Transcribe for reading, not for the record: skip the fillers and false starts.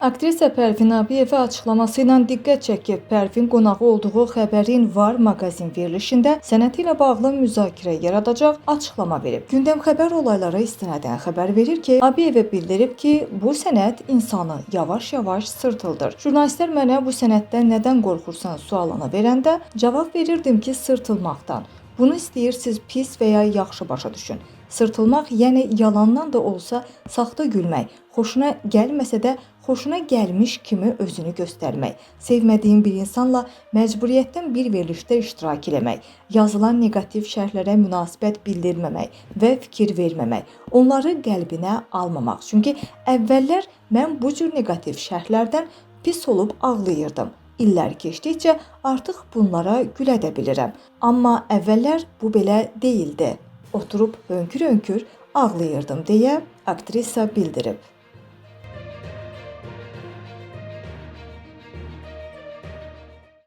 Aktrisa Pərvin Abiyeva açıqlaması ilə diqqət çəkib. Pərvin qonağı olduğu Xəbərin Var maqazin verilişində sənəti ilə bağlı müzakirə yaradacaq açıqlama verib. Gündəm xəbər olaylara istinadən xəbər verir ki, Abiyeva bildirib ki, bu sənət insanı yavaş-yavaş sırtıldır. Jurnalistlər mənə bu sənətdən nədən qorxursan sualını verəndə cavab verirdim ki, sırtılmaqdan. Bunu istəyirsiniz pis və ya yaxşı başa düşün. Sırtılmaq, yəni yalandan da olsa saxta gülmək, xoşuna gəlməsə də xoşuna gəlmiş kimi özünü göstərmək, sevmədiyin bir insanla məcburiyyətdən bir verilişdə iştirak eləmək, yazılan neqativ şərhlərə münasibət bildirməmək və fikir verməmək, onları qəlbinə almamaq. Çünki əvvəllər mən bu cür neqativ şərhlərdən pis olub ağlayırdım. İllər keçdikcə artıq bunlara gülə də bilirəm. Amma əvvəllər bu belə deyildi. Oturub hönkür-hönkür ağlayırdım deyə aktrisa bildirib.